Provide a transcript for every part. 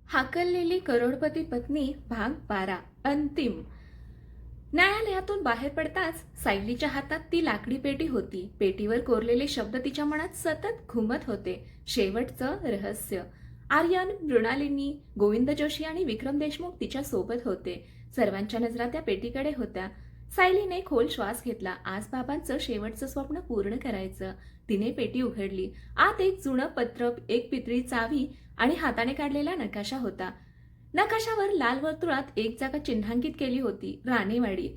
हाकललेली करोडपती पत्नी भाग 12 अंतिम। न्यायालयातून बाहेर पडताच सायलीच्या हातात ती लाकडी पेटी होती। पेटीवर कोरलेले शब्द तिच्या मनात सतत घुमत होते। शेवटचं रहस्य। आर्यन, मृणालिनी, गोविंद जोशी आणि विक्रम देशमुख तिच्या सोबत होते। सर्वांच्या नजरा त्या पेटीकडे होत्या। सायलीने खोल श्वास घेतला। आज बाबांचं शेवटचं स्वप्न पूर्ण करायचं। तिने पेटी उघडली। आत एक जुनं पत्र, एक पितळी चावी आणि हाताने काढलेला नकाशा होता। नकाशावर लाल वर्तुळात एक जागा चिन्हांकित केली होती, राणेवाडी।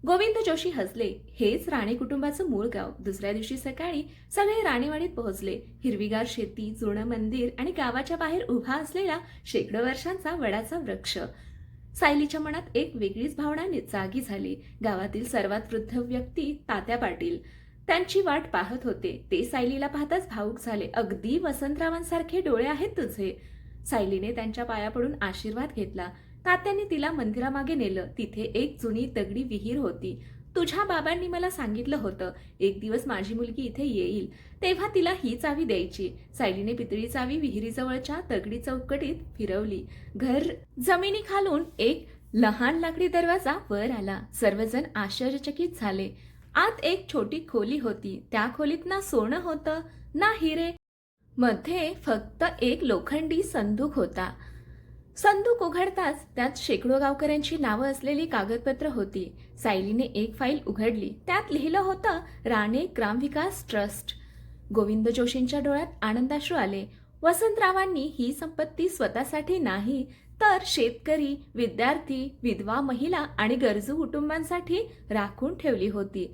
गोविंद जोशी हसले। हेच राणे कुटुंबाचं मूळ गाव। दुसऱ्या दिवशी सकाळी सगळे राणेवाडीत पोहोचले। हिरवीगार शेती, जुनं मंदिर आणि गावाच्या बाहेर उभा असलेला शेकडो वर्षांचा वडाचा वृक्ष। सायलीच्या मनात एक वेगळीच भावना जागी झाली। गावातील सर्वात वृद्ध व्यक्ती तात्या पाटील त्यांची वाट पाहत होते। ते सायलीला पाहताच भावुक झाले। अगदी वसंतरावांसारखे डोळे आहेत तुझे। सायलीने त्यांच्या पाया पडून आशीर्वाद घेतला। तात्यांनी तिला मंदिरामागे नेलं। तिथे एक जुनी दगडी विहीर होती। तुझ्या बाबांनी मला सांगितलं होतं, एक दिवस माझी मुलगी इथे येईल तेव्हा तिला ही चावी द्यायची। सायलीने पितळी चावी विहिरीजवळच्या दगडी चौकटीत फिरवली। घर जमिनी खालून एक लहान लाकडी दरवाजा वर आला। सर्वजण आश्चर्यचकित झाले। आत एक छोटी खोली होती। त्या खोलीत ना सोनं होतं ना हिरे। मध्ये फक्त एक लोखंडी संदूक होता। संदूक उघडताच त्यात शेकडो गावकऱ्यांची नावं असलेली कागदपत्र होती। सायलीने एक फाईल उघडली। त्यात लिहिलं होतं, राणे ग्रामविकास ट्रस्ट। गोविंद जोशींच्या डोळ्यात आनंदाश्रू आले। वसंतरावांनी ही संपत्ती स्वतःसाठी नाही तर शेतकरी, विद्यार्थी, विधवा महिला आणि गरजू कुटुंबांसाठी राखून ठेवली होती।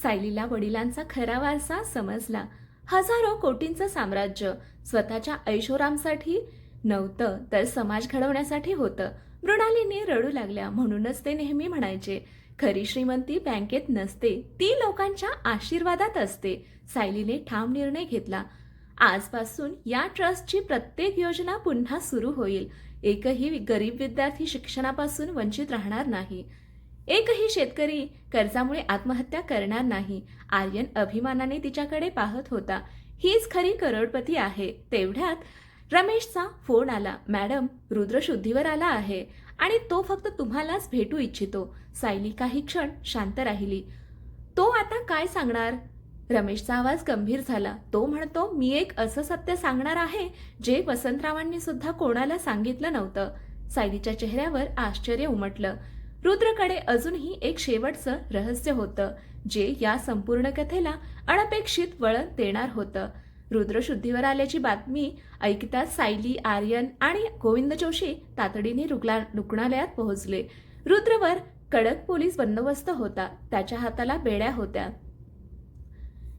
सायलीला वडिलांचा खरा वारसा समजला। हजारो कोटींचं साम्राज्य स्वतःच्या ऐशोरामसाठी नव्हतं तर समाज घडवण्यासाठी होतं। मृणालीने रडू लागल्या। म्हणूनच ते नेहमी म्हणायचे, खरी श्रीमंती बँकेत नसते, ती लोकांच्या आशीर्वादात असते। सायलीने ठाम निर्णय घेतला। आजपासून या ट्रस्टची प्रत्येक योजना पुन्हा सुरू होईल। एकही गरीब विद्यार्थी शिक्षणापासून वंचित राहणार नाही। एकही शेतकरी कर्जामुळे आत्महत्या करणार नाही। आर्यन अभिमानाने तिच्याकडे पाहत होता। हीच खरी करोडपती आहे। तेवढ्यात रमेशचा फोन आला। मॅडम, रुद्र शुद्धीवर आला आहे आणि तो फक्त तुम्हालाच भेटू इच्छितो। सायली काही क्षण शांत राहिली। तो आता काय सांगणार? रमेशचा आवाज गंभीर झाला। तो म्हणतो, मी एक असं सत्य सांगणार आहे जे वसंतरावांनी सुद्धा कोणाला सांगितलं नव्हतं। सायलीच्या चेहऱ्यावर आश्चर्य उमटलं। रुद्रकडे अजूनही एक शेवटचं रहस्य होतं जे या संपूर्ण कथेला अनपेक्षित वळण देणार होतं। रुद्र शुद्धीवर आल्याची बातमी ऐकताच सायली, आर्यन आणि गोविंद जोशी तातडीने रुग्णालयात पोहोचले। रुद्रवर कडक पोलीस बंदोबस्त होता। त्याच्या हाताला बेड्या होत्या।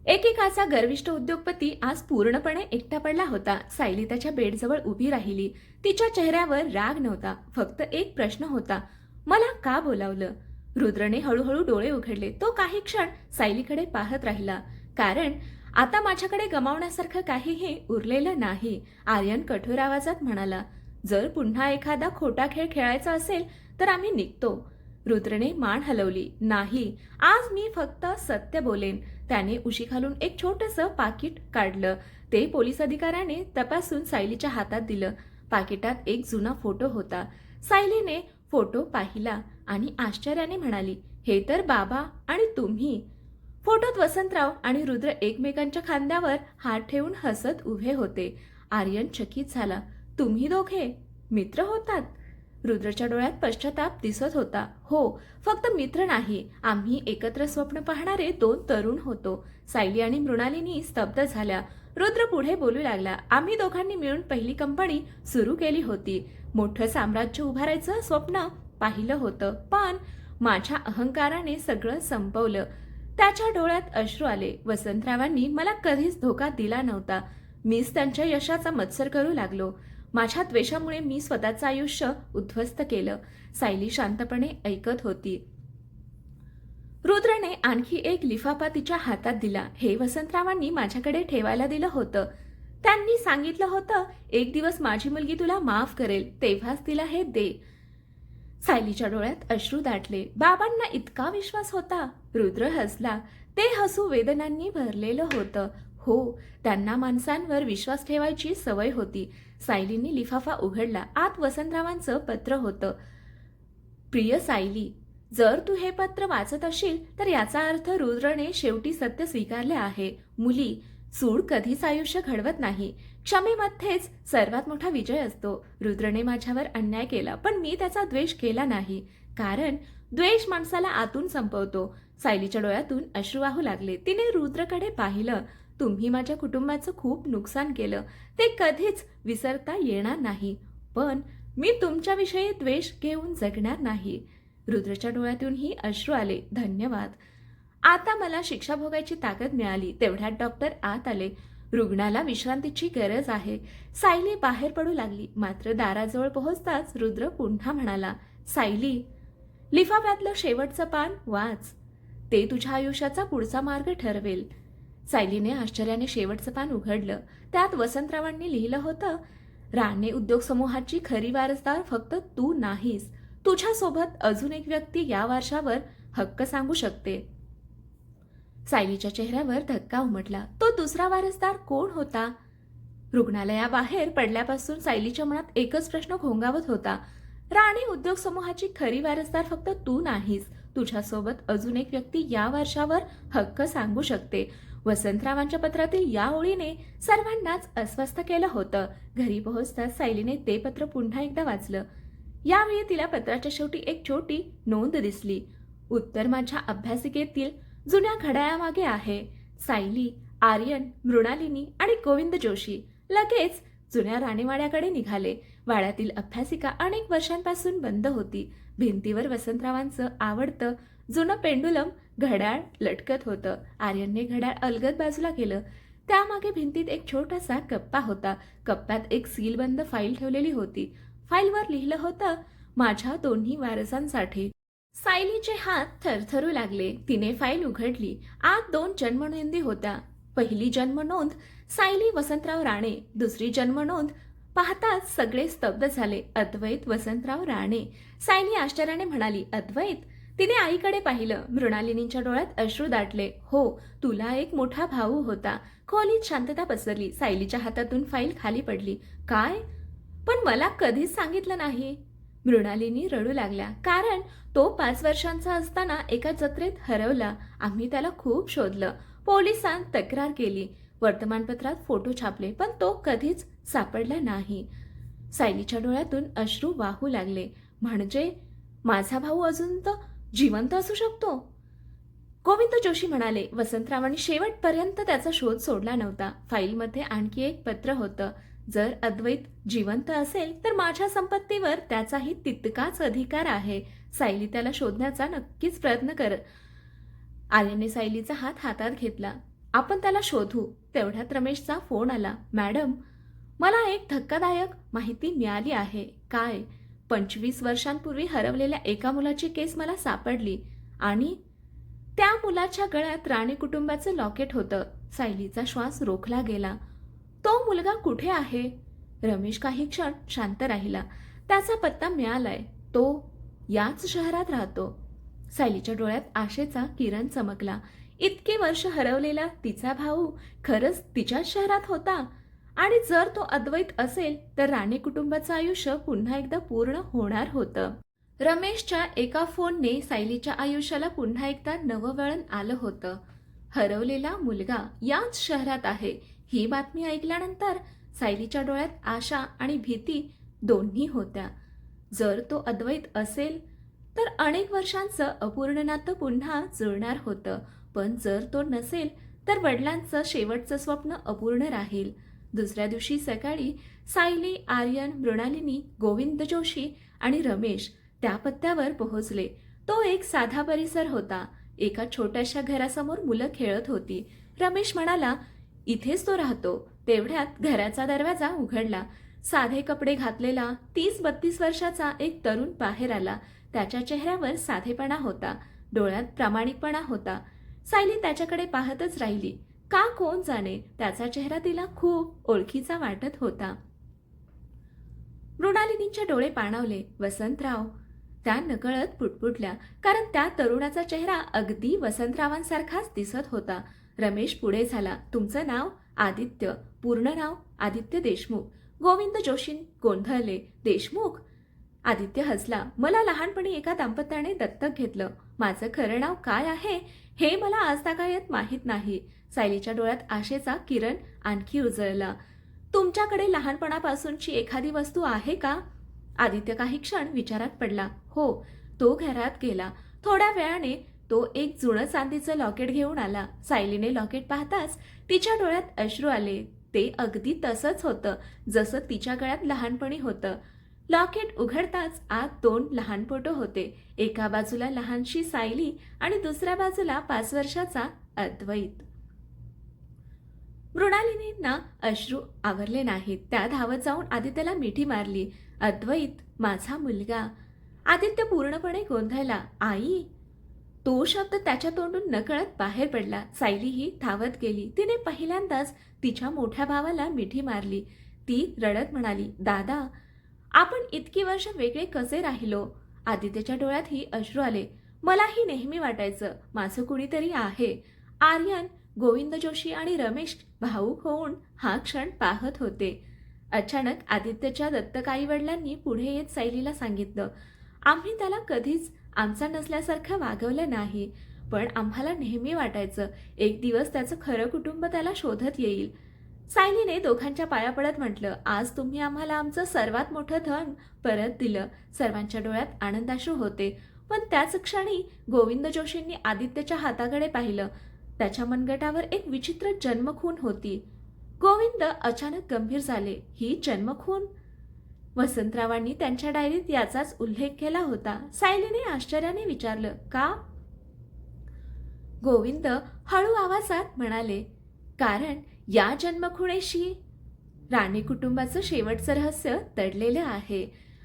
एकेकाचा गर्विष्ठ उद्योगपती आज पूर्णपणे एकटा पडला होता। सायली त्याच्या बेडजवळ उभी राहिली। तिच्या चेहऱ्यावर राग नव्हता, फक्त एक प्रश्न होता, मला का बोलावलं? रुद्रने हळूहळू डोळे उघडले। तो काही क्षण सायलीकडे पाहत राहिला। कारण आता माझ्याकडे गमावण्यासारखं काहीही उरलेलं नाही, आर्यन कठोर आवाजात म्हणाला। जर पुन्हा एखादा खोटा खेळ खेळायचा असेल तर आम्ही निघतो। रुद्रने मान हलवली। नाही, आज मी फक्त सत्य बोलेन। त्याने उशी खालून एक छोटंसं पाकिट काढलं। ते पोलीस अधिकाऱ्याने तपासून सायलीच्या हातात दिलं। पाकिटात एक जुना फोटो होता। सायलीने फोटो पाहिला आणि आश्चर्याने म्हणाली, हे तर बाबा आणि तुम्ही। फोटोत वसंतराव आणि रुद्र एकमेकांच्या खांद्यावर हात ठेवून हसत उभे होते। आर्यन चकित झाला। तुम्ही दोघे मित्र होतात? रुद्रच्या डोळ्यात पश्चाताप दिसत होता। हो, फक्त मित्र नाही, आम्ही एकत्र स्वप्न पाहणारे दोन तरुण होतो। सायली आणि मृणालिनी स्तब्ध झाल्या। रुद्र पुढे बोलू लागला। आम्ही दोघांनी मिळून पहिली कंपनी सुरू केली होती। मोठं साम्राज्य उभारायचं स्वप्न पाहिलं होतं, पण माझ्या अहंकाराने सगळं संपवलं। त्याच्या डोळ्यात अश्रू आले। वसंतरावांनी मला कधीच धोका दिला नव्हता। मीच त्यांच्या यशाचा मत्सर करू लागलो। माझ्या द्वेषामुळे मी स्वतःचं आयुष्य उद्ध्वस्त केलं। सायली शांतपणे ऐकत होती। रुद्रने आणखी एक लिफाफा तिच्या हातात दिला। हे वसंतरावांनी माझ्याकडे ठेवायला दिलं होतं। त्यांनी सांगितलं होतं, एक दिवस माझी मुलगी तुला माफ करेल, तेव्हाच तिला हे दे। सायलीच्या डोळ्यात अश्रू दाटले। बाबांना इतका विश्वास होता? रुद्र हसला। ते हसू वेदनांनी भरलेलं होतं। हो, त्यांना माणसांवर विश्वास ठेवायची सवय होती। सायलीने लिफाफा उघडला. आत वसंतरावांचं पत्र होतं. प्रिय सायली, जर तू हे पत्र वाचत असशील तर याचा अर्थ रुद्रने शेवटी सत्य स्वीकारले आहे. मुली, सूड कधीच आयुष्य घडवत नाही. क्षमेमध्येच सर्वात मोठा विजय असतो. रुद्रने माझ्यावर अन्याय केला, पण मी त्याचा द्वेष केला नाही, कारण द्वेष माणसाला आतून संपवतो. सायलीच्या डोळ्यातून अश्रू वाहू लागले. तिने रुद्रकडे पाहिलं. तुम्ही माझ्या कुटुंबाचं खूप नुकसान केलं, ते कधीच विसरता येणार नाही, पण मी तुमच्याविषयी द्वेष घेऊन जगणार नाही. रुद्रच्या डोळ्यातूनही अश्रू आले. धन्यवाद. आता मला शिक्षा भोगायची ताकद मिळाली. तेवढ्यात डॉक्टर आत आले. रुग्णाला विश्रांतीची गरज आहे. सायली बाहेर पडू लागली. मात्र दाराजवळ पोहोचताच रुद्र पुन्हा म्हणाला, सायली, लिफाफ्यातलं शेवटचं पान वाच. ते तुझ्या आयुष्याचा पुढचा मार्ग ठरवेल. सायलीने आश्चर्याने शेवटचं पान उघडलं. त्यात वसंतरावांनी लिहिलं होतं, राणे उद्योग समूहाची खरी वारसदार फक्त तू नाहीस. तुझ्यासोबत अजून एक व्यक्ती या वारशावर हक्क सांगू शकते. सायलीच्या चेहऱ्यावर धक्का उमटला. तो दुसरा वारसदार कोण होता? रुग्णालयाबाहेर पडल्यापासून सायलीच्या मनात एकच प्रश्न घोंगावत होता. राणे उद्योग समूहाची खरी वारसदार फक्त तू नाहीस. तुझ्यासोबत अजून एक व्यक्ती या वर्षावर हक्क सांगू शकते. वसंतरावांच्या पत्रातील या ओळीने सर्वांनाच अस्वस्थ केलं होतं. घरी पोहोचताच सायलीने ते पत्र पुन्हा एकदा वाचलं. यावेळी तिला पत्राच्या शेवटी एक छोटी नोंद दिसली. उत्तर माझ्या अभ्यासिकेतील जुन्या घड्याळामागे आहे. सायली, आर्यन, मृणालिनी आणि गोविंद जोशी लगेच जुन्या राणेवाड्याकडे निघाले. वाड्यातील अभ्यासिका अनेक वर्षांपासून बंद होती. भिंतीवर वसंतरावांचं आवडतं जुनं पेंडुलम घड्याळ लटकत होतं. आर्यनने घड्याळ अलगद बाजूला केलं. त्यामागे भिंतीत एक छोटासा कप्पा होता. कप्प्यात एक सीलबंद फाईल ठेवलेली होती. फाईलवर लिहिलं होतं, माझ्या दोन्ही वारसांसाठी. सायलीचे हात थरथरू लागले. तिने फाईल उघडली. आत 2 जन्मनोंदी होत्या. पहिली जन्मनोंद सायली वसंतराव राणे. दुसरी जन्मनोंद पाहताच सगळे स्तब्ध झाले. अद्वैत वसंतराव राणे. सायली आश्चर्याने म्हणाली, अद्वैत? तिने आईकडे पाहिलं. मृणालिनीच्या डोळ्यात अश्रू दाटले. हो, तुला एक मोठा भाऊ होता. खोलीत शांतता पसरली. सायलीच्या हातातून फाईल खाली पडली. काय? पण मला कधीच सांगितलं नाही. मृणालिनी रडू लागल्या. कारण तो 5 वर्षांचा असताना एका जत्रेत हरवला. आम्ही त्याला खूप शोधलं. पोलिसांत तक्रार केली. वर्तमानपत्रात फोटो छापले, पण तो कधीच सापडला नाही. सायलीच्या डोळ्यातून अश्रू वाहू लागले. म्हणजे माझा भाऊ अजून तर जिवंत असू शकतो? गोविंद जोशी म्हणाले. वसंतरावांनी शेवटपर्यंत त्याचा शोध सोडला नव्हता. फाईलमध्ये आणखी एक पत्र होतं. जर अद्वैत जिवंत असेल तर माझ्या संपत्तीवर त्याचाही तितकाच अधिकार आहे. सायली त्याला शोधण्याचा नक्कीच प्रयत्न कर. आर्यने सायलीचा हात हातात घेतला. आपण त्याला शोधू. तेवढ्यात रमेशचा फोन आला. मॅडम, मला एक धक्कादायक माहिती मिळाली आहे. काय? 25 वर्षांपूर्वी हरवलेल्या एका मुलाची केस मला सापडली आणि त्या मुलाच्या गळ्यात राणे कुटुंबाचं लॉकेट होतं. सायलीचा श्वास रोखला गेला. तो मुलगा कुठे आहे? रमेश काही क्षण शांत राहिला. त्याचा पत्ता मिळालाय. तो याच शहरात राहतो. सायलीच्या डोळ्यात आशेचा किरण चमकला. इतके वर्ष हरवलेला तिचा भाऊ खरंच तिच्याच शहरात होता. आणि जर तो अद्वैत असेल तर राणे कुटुंबाचं आयुष्य पुन्हा एकदा पूर्ण होणार होतं. रमेशच्या एका फोनने सायलीच्या आयुष्याला पुन्हा एकदा नवं वळण आलं होतं. हरवलेला मुलगा याच शहरात आहे ही बातमी ऐकल्यानंतर सायलीच्या डोळ्यात आशा आणि भीती दोन्ही होत्या. जर तो अद्वैत असेल तर अनेक वर्षांचं अपूर्ण नातं पुन्हा जुळणार होतं. पण जर तो नसेल तर वडिलांचं शेवटचं स्वप्न अपूर्ण राहील. दुसऱ्या दिवशी सकाळी सायली, आर्यन, मृणालिनी, गोविंद जोशी आणि रमेश त्या पत्त्यावर पोहोचले. तो एक साधा परिसर होता. एका छोट्याशा घरासमोर मुलं खेळत होती. रमेश म्हणाला, इथेच तो राहतो. तेवढ्यात घराचा दरवाजा उघडला. साधे कपडे घातलेला 30-32 वर्षाचा एक तरुण बाहेर आला. त्याच्या चेहऱ्यावर साधेपणा होता. डोळ्यात प्रामाणिकपणा होता. सायली त्याच्याकडे पाहतच राहिली. का कोण जाणे, त्याचा चेहरा तिला खूप ओळखीचा वाटत होता. मृणालिनीचे डोळे पाणावले. वसंतराव, त्या नकळत पुटपुटल्या, कारण त्या तरुणाचा चेहरा अगदी वसंतरावांसारखाच दिसत होता. रमेश पुढे झाला. तुमचं नाव? आदित्य. पूर्ण नाव? आदित्य देशमुख. गोविंद जोशी गोंधळले. देशमुख? आदित्य हसला. मला लहानपणी एका दाम्पत्याने दत्तक घेतलं. माझं खरं नाव काय आहे हे मला आजतागायत माहीत नाही. सायलीच्या डोळ्यात आशेचा किरण आणखी उजळला. तुमच्याकडे लहानपणापासूनची एखादी वस्तू आहे का? आदित्य काही क्षण विचारात पडला. हो. तो घरात गेला. थोड्या वेळाने तो एक जुनं चांदीचं लॉकेट घेऊन आला. सायलीने लॉकेट पाहताच तिच्या डोळ्यात अश्रू आले. ते अगदी तसंच होतं जसं तिच्या गळ्यात लहानपणी होतं. लॉकेट उघडताच आत 2 लहान फोटो होते. एका बाजूला लहानशी सायली आणि दुसऱ्या बाजूला 5 वर्षाचा अद्वैत. मृणालिनींना अश्रू आवरले नाहीत. त्या धावत जाऊन आदित्यला मिठी मारली. अद्वैत, माझा मुलगा. आदित्य पूर्णपणे गोंधळला. आई? तो शब्द त्याच्या तोंडून नकळत बाहेर पडला. सायलीही धावत गेली. तिने पहिल्यांदाच तिच्या मोठ्या भावाला मिठी मारली. ती रडत म्हणाली, दादा, आपण इतकी वर्ष वेगळे कसे राहिलो? आदित्यच्या डोळ्यातही अश्रू आले. मलाही नेहमी वाटायचं माझं कुणीतरी आहे. आर्यन, गोविंद जोशी आणि रमेश भाऊक होऊन हा क्षण पाहत होते. अचानक आदित्यच्या दत्तक आई वडिलांनी पुढे येत सायलीला सांगितलं, आम्ही त्याला कधीच आमचा नसल्यासारखं वागवलं नाही, पण आम्हाला नेहमी वाटायचं एक दिवस त्याचं खरं कुटुंब त्याला शोधत येईल. सायलीने दोघांच्या पाया पडत म्हटलं, आज तुम्ही आम्हाला आमचं सर्वात मोठं धन परत दिलं. सर्वांच्या डोळ्यात आनंदाश्रू होते. पण त्याच क्षणी गोविंद जोशींनी आदित्यच्या हाताकडे पाहिलं. त्याच्या मनगटावर एक विचित्र जन्मखून होती. गोविंद अचानक गंभीर झाले. ही जन्मखून? वसंतरावांनी त्यांच्या डायरीत याचाच उल्लेख केला होता. सायलीने आश्चर्याने विचारलं, का? गोविंद हळू आवाजात म्हणाले, कारण या जन्मखुणेशी राणे कुटुंबाचं शेवटचं रहस्य दडलेलं आहे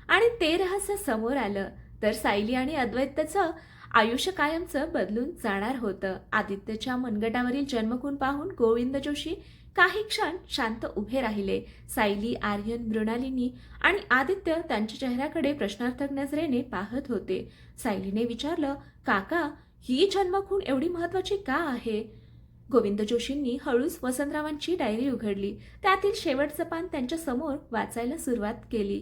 आणि ते रहस्य समोर आलं तर सायली आणि अद्वैतचं आयुष्य कायमचं बदलून जाणार होतं. आदित्यच्या मनगटावरील जन्मखून पाहून गोविंद जोशी काही क्षण शांत उभे राहिले. सायली, आर्यन, मृणालिनी आणि आदित्य त्यांच्या चेहऱ्याकडे प्रश्नार्थक नजरेने पाहत होते. सायलीने विचारलं, काका, ही जन्मखूण एवढी महत्वाची का आहे? गोविंद जोशींनी हळूच वसंतरावांची डायरी उघडली. त्यातील शेवटचं पान त्यांच्या समोर वाचायला सुरुवात केली.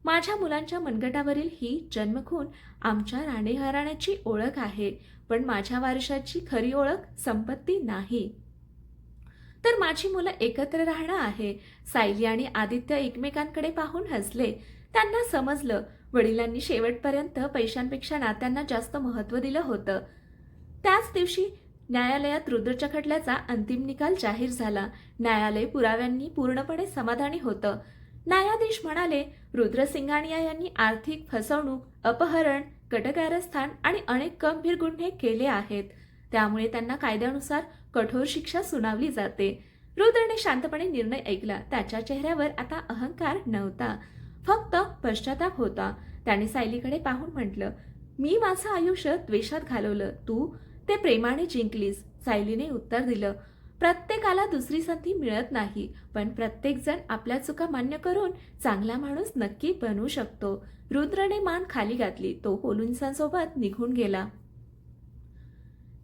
माझ्या मुलांच्या मनगटावरील ही जन्मखूण आमच्या राणे घराण्याची ओळख आहे, पण माझ्या वारशाची खरी ओळख संपत्ती नाही, तर माझी मुलं एकत्र राहणं आहे. सायली आणि आदित्य एकमेकांकडे पाहून हसले. त्यांना समजलं वडिलांनी शेवटपर्यंत पैशांपेक्षा नात्यांना जास्त महत्त्व दिलं होतं. त्याच दिवशी न्यायालयात रुद्रच्या खटल्याचा अंतिम निकाल जाहीर झाला. न्यायालय पुराव्यांनी पूर्णपणे समाधानी होतं. न्यायाधीश म्हणाले, रुद्र सिंघानिया यांनी आर्थिक फसवणूक, अपहरण, कटकारस्थान आणि अनेक गंभीर गुन्हे केले आहेत. त्यामुळे त्यांना कायद्यानुसार कठोर शिक्षा सुनावली जाते. रुद्रने शांतपणे निर्णय ऐकला. त्याच्या चेहऱ्यावर आता अहंकार नव्हता, फक्त पश्चाताप होता. त्याने सायलीकडे पाहून म्हटलं, मी माझं आयुष्य द्वेषात घालवलं, तू ते प्रेमाने जिंकलीस. सायलीने उत्तर दिलं, प्रत्येकाला दुसरी संधी मिळत नाही, पण प्रत्येक जण आपल्या चुका मान्य करून चांगला माणूस नक्की बनू शकतो. रुद्रने मान खाली घातली. तो पोलिसांसोबत निघून गेला.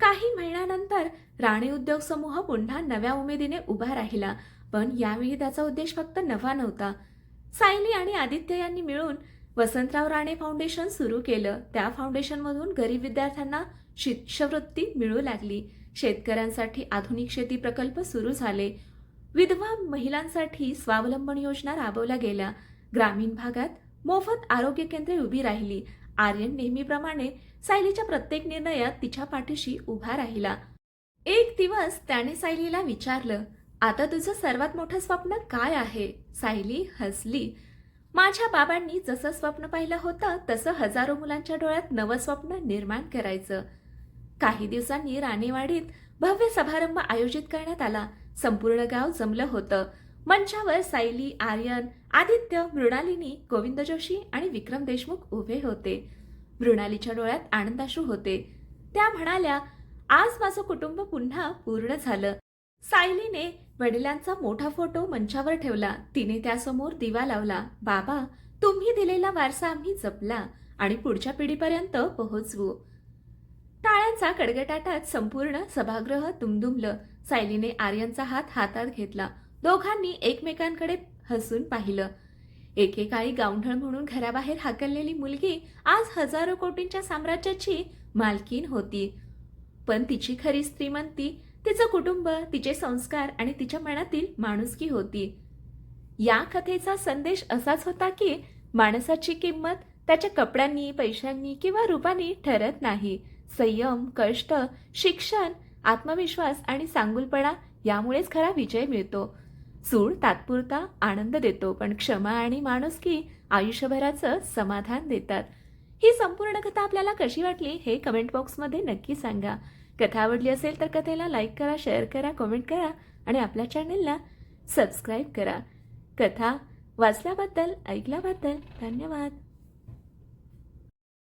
काही महिन्यानंतर राणे उद्योग समूह पुन्हा नव्या उमेदीने उभा राहिला, पण यावेळी त्याचा उद्देश फक्त नफा नव्हता. सायली आणि आदित्य यांनी मिळून वसंतराव राणे फाउंडेशन सुरू केलं. त्या फाउंडेशनमधून गरीब विद्यार्थ्यांना शिष्यवृत्ती मिळू लागली. शेतकऱ्यांसाठी आधुनिक शेती प्रकल्प सुरू झाले. विधवा महिलांसाठी स्वावलंबन योजना राबवल्या गेल्या. ग्रामीण भागात मोफत आरोग्य केंद्रे उभी राहिली. आर्यन नेहमीप्रमाणे सायलीच्या प्रत्येक निर्णयात तिच्या पाठीशी उभा राहिला. एक दिवस त्याने सायलीला विचारलं, आता तुझं सर्वात मोठं स्वप्न काय आहे? सायली हसली. माझ्या बाबांनी जसं स्वप्न पाहिलं होतं तसं हजारो मुलांच्या डोळ्यात नवं स्वप्न निर्माण करायचं. काही दिवसांनी राणेवाडीत भव्य समारंभ आयोजित करण्यात आला. संपूर्ण गाव जमलं होतं. मंचावर सायली, आर्यन, आदित्य, मृणालिनी, गोविंद जोशी आणि विक्रम देशमुख उभे होते. मृणालीच्या डोळ्यात आनंदाश्रू होते. त्या म्हणाल्या, आज माझं कुटुंब पुन्हा पूर्ण झालं. सायलीने वडिलांचा मोठा फोटो मंचावर ठेवला. तिने त्यासमोर दिवा लावला. बाबा, तुम्ही दिलेला वारसा आम्ही जपला आणि पुढच्या पिढीपर्यंत पोहोचवू. टाळ्यांचा कडकडाटात संपूर्ण सभागृह दुमदुमलं. सायलीने आर्यनचा हात हातात घेतला. दोघांनी एकमेकांकडे हसून पाहिलं. एकेकाळी गावढळ म्हणून घराबाहेर हाकललेली मुलगी आज हजारो कोटींच्या साम्राज्याची मालकीण होती. पण तिची खरी श्रीमंती तिचं कुटुंब, तिचे संस्कार आणि तिच्या मनातील माणुसकी होती. या कथेचा संदेश असाच होता की माणसाची किंमत त्याच्या कपड्यांनी, पैशांनी किंवा रूपाने ठरत नाही. संयम, कष्ट, शिक्षण, आत्मविश्वास आणि चांगुलपणा यामुळेच खरा विजय मिळतो. सूड तात्पुरता आनंद देतो, पण क्षमा आणि माणुसकी आयुष्यभराचं समाधान देतात. ही संपूर्ण कथा आपल्याला कशी वाटली हे कमेंट बॉक्समध्ये नक्की सांगा. कथा आवडली असेल तर कथेला लाईक करा, शेअर करा, कमेंट करा आणि आपल्या चॅनलला सबस्क्राईब करा. कथा वाचल्याबद्दल, ऐकल्याबद्दल धन्यवाद.